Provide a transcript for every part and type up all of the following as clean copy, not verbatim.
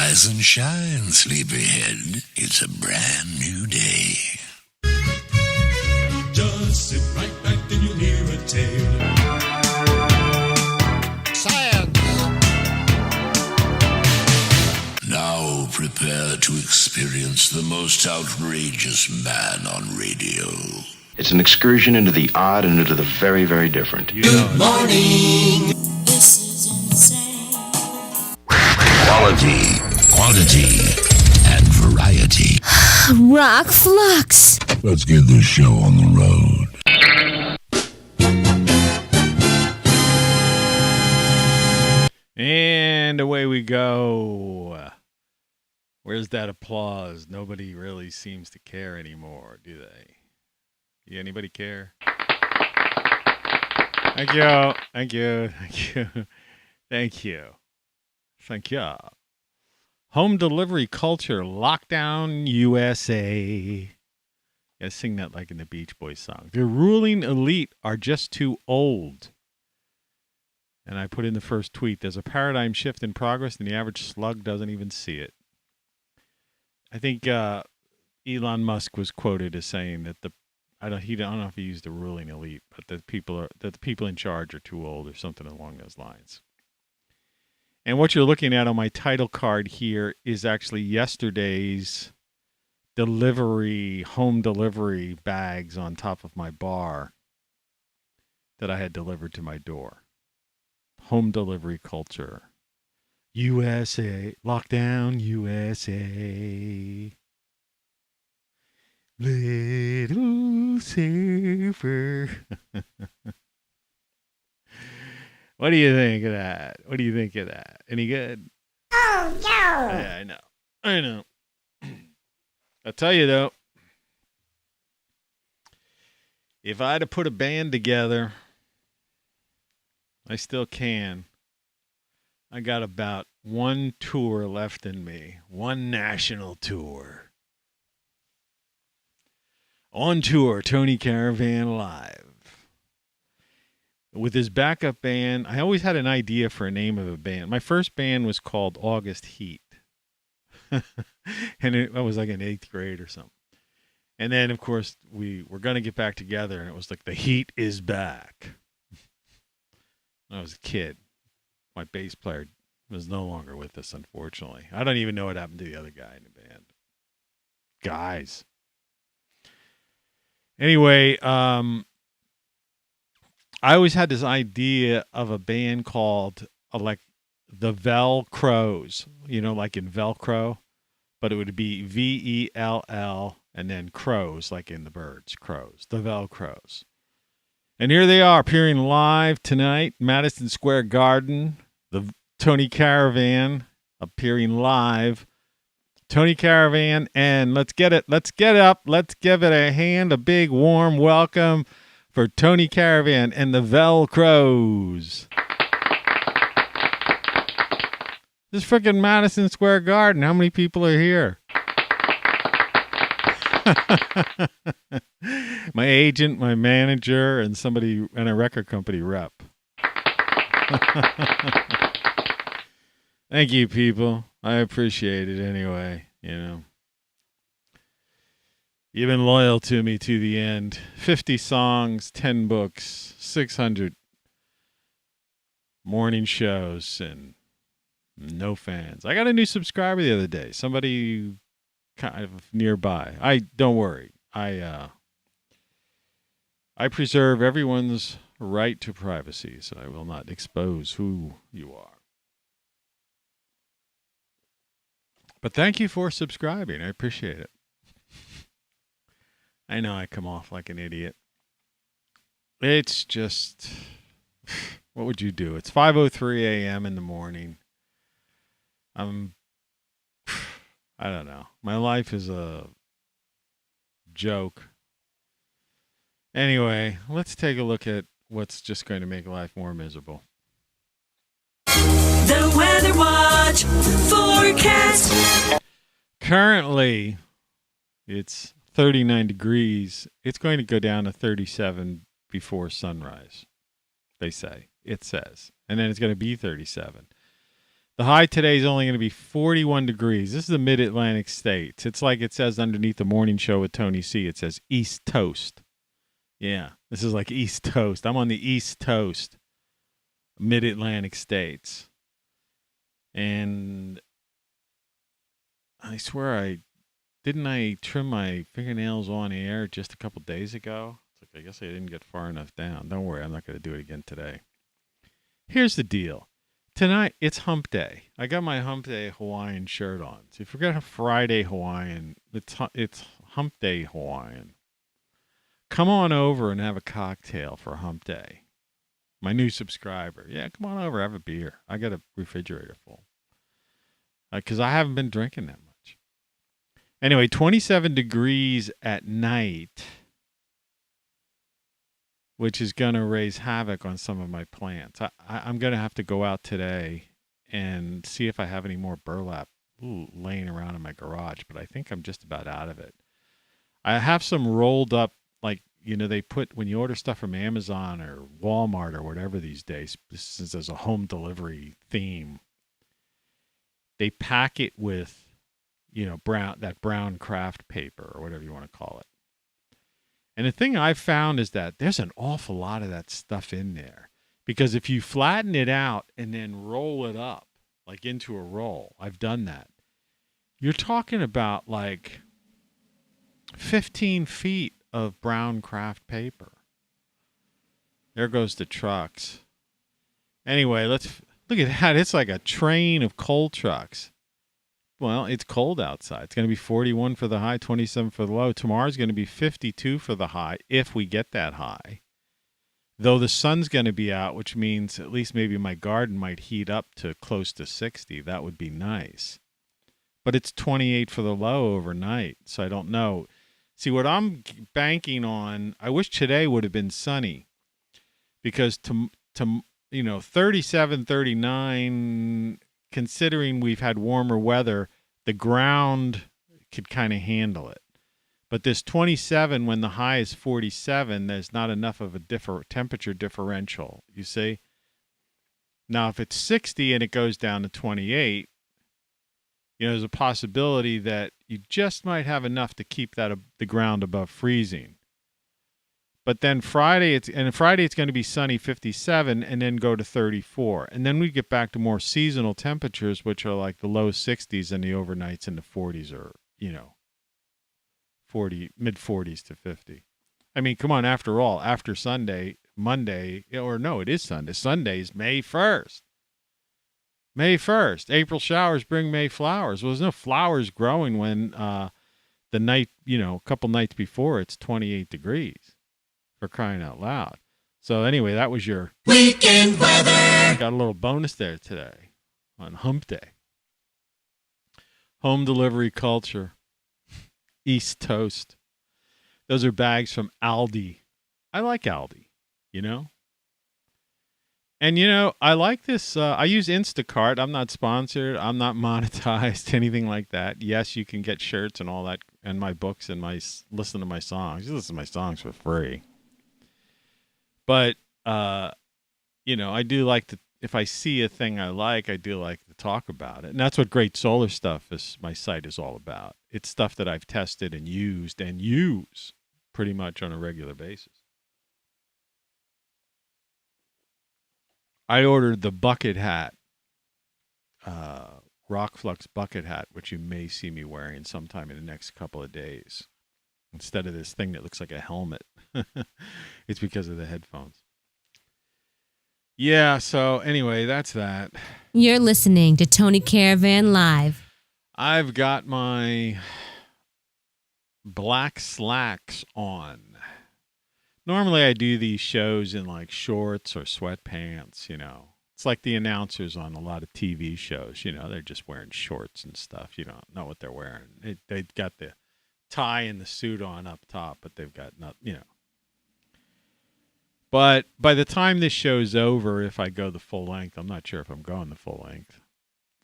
Rise and shine, sleepyhead. It's a brand new day. Just sit right back and you'll hear a tale. Science! Now prepare to experience the most outrageous man on radio. It's an excursion into the odd and into the very, very different. Good morning! This is insane. Quality, quantity, and variety. ROCKFLUX. Let's get this show on the road. And away we go. Where's that applause? Nobody really seems to care anymore, do they? Anybody care? Thank you. Thank you. Thank you. Thank you. Thank you. Home delivery culture, lockdown USA. Yeah, sing that like in the Beach Boys song. The ruling elite are just too old. And I put in the first tweet, there's a paradigm shift in progress and the average slug doesn't even see it. I think Elon Musk was quoted as saying that I don't know if he used the ruling elite, but the people in charge are too old or something along those lines. And what you're looking at on my title card here is actually yesterday's home delivery bags on top of my bar that I had delivered to my door. Home delivery culture. USA, lockdown USA. Little safer. What do you think of that? What do you think of that? Any good? Oh, no. Yeah, I know. I'll tell you, though, if I had to put a band together, I still can. I got about one tour left in me. One national tour. On tour, Tony Caravan live. With his backup band, I always had an idea for a name of a band. My first band was called August Heat. And I was like in 8th grade or something. And then, of course, we were going to get back together, and it was like, the heat is back. I was a kid. My bass player was no longer with us, unfortunately. I don't even know what happened to the other guy in the band. Guys. Anyway, I always had this idea of a band called like the Velcros, like in Velcro, but it would be VELL and then crows, like in the birds, crows, the Velcros. And here they are appearing live tonight, Madison Square Garden, the Tony Caravan appearing live. Tony Caravan, and let's get up, let's give it a hand, a big warm welcome for Tony Caravan and the Velcros. This freaking Madison Square Garden, how many people are here? My agent, my manager, and somebody, and a record company rep. Thank you, people. I appreciate it anyway, You've been loyal to me to the end. 50 songs, 10 books, 600 morning shows, and no fans. I got a new subscriber the other day. Somebody kind of nearby. Don't worry. I preserve everyone's right to privacy, so I will not expose who you are. But thank you for subscribing. I appreciate it. I know I come off like an idiot. It's just, what would you do? It's 5:03 a.m. in the morning. I don't know. My life is a joke. Anyway, let's take a look at what's just going to make life more miserable. The Weather Watch forecast. Currently, it's 39 degrees. It's going to go down to 37 before sunrise, they say. It says. And then it's going to be 37. The high today is only going to be 41 degrees. This is the mid-Atlantic states. It's like it says underneath the morning show with Tony C. It says East Toast. Yeah, this is like East Toast. I'm on the East Toast, mid-Atlantic states. And I swear I trim my fingernails on air just a couple days ago. It's like I guess I didn't get far enough down. Don't worry, I'm not going to do it again today. Here's the deal. Tonight, it's hump day. I got my hump day Hawaiian shirt on. So if you forget a Friday Hawaiian, it's hump day Hawaiian. Come on over and have a cocktail for hump day. My new subscriber. Yeah, come on over, have a beer. I got a refrigerator full. Because I haven't been drinking that much. Anyway, 27 degrees at night, which is going to raise havoc on some of my plants. I'm going to have to go out today and see if I have any more burlap laying around in my garage, but I think I'm just about out of it. I have some rolled up, like, they put, when you order stuff from Amazon or Walmart or whatever these days, this is as a home delivery theme, they pack it with, brown craft paper or whatever you want to call it. And the thing I've found is that there's an awful lot of that stuff in there. Because if you flatten it out and then roll it up, like into a roll, I've done that. You're talking about like 15 feet of brown craft paper. There goes the trucks. Anyway, let's look at that. It's like a train of coal trucks. Well, it's cold outside. It's going to be 41 for the high, 27 for the low. Tomorrow's going to be 52 for the high, if we get that high. Though the sun's going to be out, which means at least maybe my garden might heat up to close to 60. That would be nice. But it's 28 for the low overnight, so I don't know. See, what I'm banking on, I wish today would have been sunny. Because 37, 39... considering we've had warmer weather, the ground could kind of handle it. But this 27, when the high is 47, there's not enough of a temperature differential, you see? Now, if it's 60 and it goes down to 28, there's a possibility that you just might have enough to keep the ground above freezing. But then Friday it's going to be sunny 57 and then go to 34. And then we get back to more seasonal temperatures, which are like the low 60s and the overnights in the 40s or, mid 40s to 50. I mean, come on, after all, after Sunday, Monday, or no, it is Sunday. Sunday's May 1st. May 1st. April showers bring May flowers. Well, there's no flowers growing when the night, a couple nights before it's 28 degrees. For crying out loud. So anyway, that was your weekend weather. Got a little bonus there today on hump day. Home delivery culture. East Toast. Those are bags from Aldi. I like Aldi, And, I like this. I use Instacart. I'm not sponsored. I'm not monetized, anything like that. Yes, you can get shirts and all that, and my books and listen to my songs. You listen to my songs for free. But, I do like to, if I see a thing I like, I do like to talk about it. And that's what Great Solar Stuff my site is all about. It's stuff that I've tested and used and use pretty much on a regular basis. I ordered the bucket hat, ROCKFLUX bucket hat, which you may see me wearing sometime in the next couple of days. Instead of this thing that looks like a helmet. It's because of the headphones. Yeah, so anyway, that's that. You're listening to Tony Caravan Live. I've got my black slacks on. Normally I do these shows in like shorts or sweatpants, It's like the announcers on a lot of TV shows, they're just wearing shorts and stuff. You don't know what they're wearing. They've got the tie and the suit on up top, but they've got nothing, But by the time this show's over, if I go the full length, I'm not sure if I'm going the full length.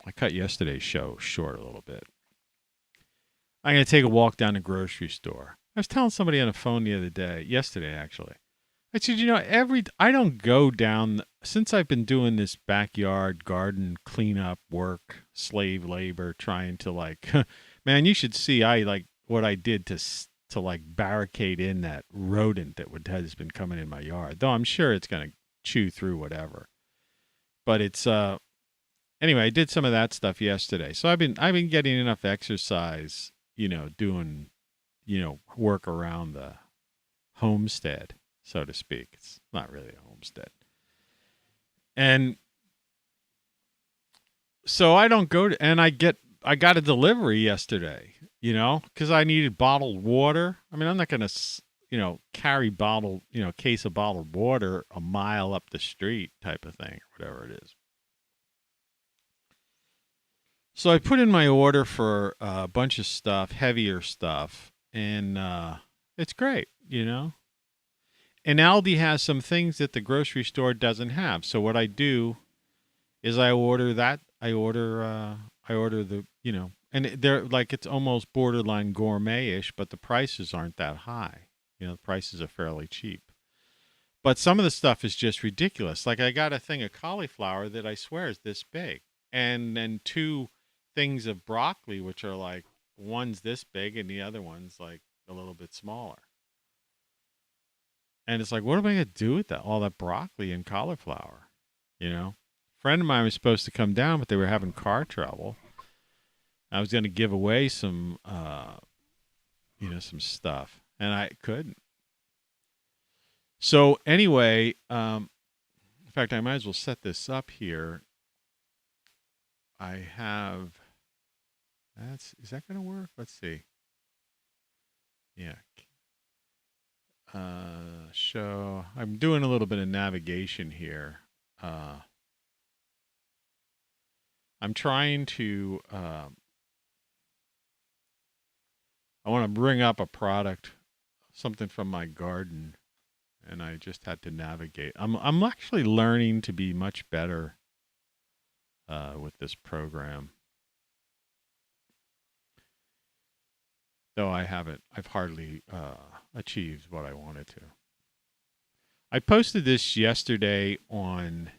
I cut yesterday's show short a little bit. I'm going to take a walk down the grocery store. I was telling somebody on the phone yesterday actually. I said, I don't go down since I've been doing this backyard garden cleanup work, slave labor, trying to like, man, you should see what I did to like barricade in that rodent that has been coming in my yard. Though I'm sure it's gonna chew through whatever. But it's anyway, I did some of that stuff yesterday. So I've been getting enough exercise, doing, work around the homestead, so to speak. It's not really a homestead. And so I don't go to, and I got a delivery yesterday, because I needed bottled water. I mean, I'm not going to, carry case of bottled water a mile up the street type of thing, or whatever it is. So I put in my order for a bunch of stuff, heavier stuff, and it's great, And Aldi has some things that the grocery store doesn't have. So what I do is I order that. I order the, and they're like, it's almost borderline gourmet-ish, but the prices aren't that high. The prices are fairly cheap. But some of the stuff is just ridiculous. Like I got a thing of cauliflower that I swear is this big. And then 2 things of broccoli, which are like, one's this big and the other one's like a little bit smaller. And it's like, what am I going to do with all that broccoli and cauliflower? A friend of mine was supposed to come down, but they were having car trouble. I was going to give away some, some stuff, and I couldn't. So anyway, in fact, I might as well set this up here. I have, is that going to work? Let's see. Yeah. Show. I'm doing a little bit of navigation here. I'm trying to, I want to bring up a product, something from my garden, and I just had to navigate. I'm actually learning to be much better with this program. Though I've hardly achieved what I wanted to. I posted this yesterday on,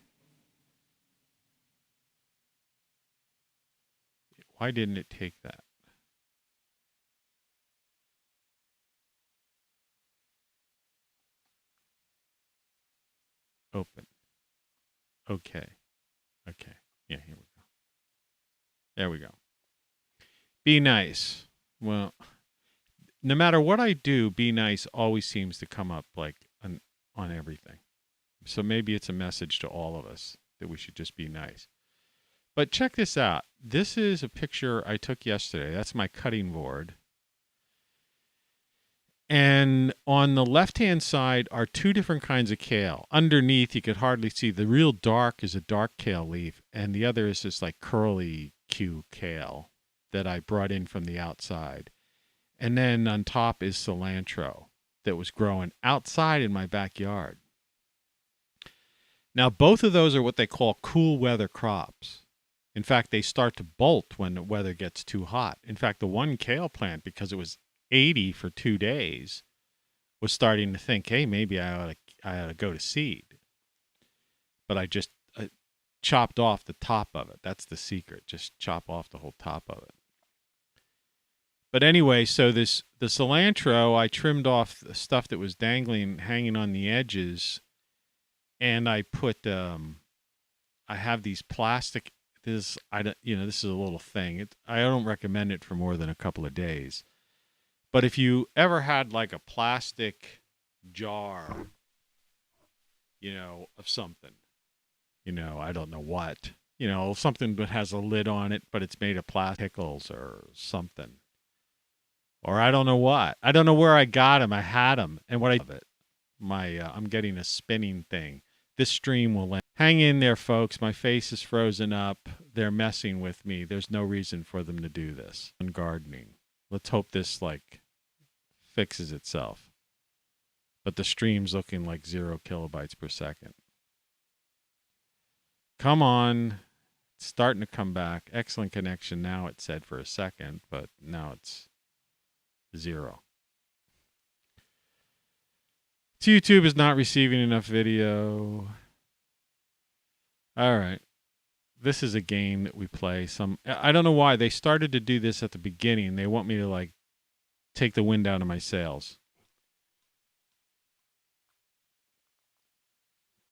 why didn't it take that? Open. Okay. Yeah, here we go. There we go. Be nice. Well, no matter what I do, be nice always seems to come up like on everything. So maybe it's a message to all of us that we should just be nice. But check this out. This is a picture I took yesterday. That's my cutting board. And on the left-hand side are 2 different kinds of kale. Underneath, you could hardly see. The real dark is a dark kale leaf, and the other is this like curly Q kale that I brought in from the outside. And then on top is cilantro that was growing outside in my backyard. Now, both of those are what they call cool weather crops. In fact, they start to bolt when the weather gets too hot. In fact, the one kale plant, because it was 80 for 2 days, was starting to think, hey, maybe I ought to go to seed. But I just chopped off the top of it. That's the secret. Just chop off the whole top of it. But anyway, so the cilantro, I trimmed off the stuff that was hanging on the edges, and I put, I have these plastic. This is a little thing. I don't recommend it for more than a couple of days. But if you ever had like a plastic jar, of something, I don't know what, something that has a lid on it, but it's made of pickles or something. Or I don't know what. I don't know where I got them. I had them. And what I did, I'm getting a spinning thing. This stream will hang in there, folks. My face is frozen up. They're messing with me. There's no reason for them to do this. On gardening. Let's hope this fixes itself. But the stream's looking like 0 kilobytes per second. Come on. It's starting to come back. Excellent connection now, it said for a second, but now it's 0. YouTube is not receiving enough video. All right. This is a game that we play. I don't know why they started to do this at the beginning. They want me to like take the wind out of my sails.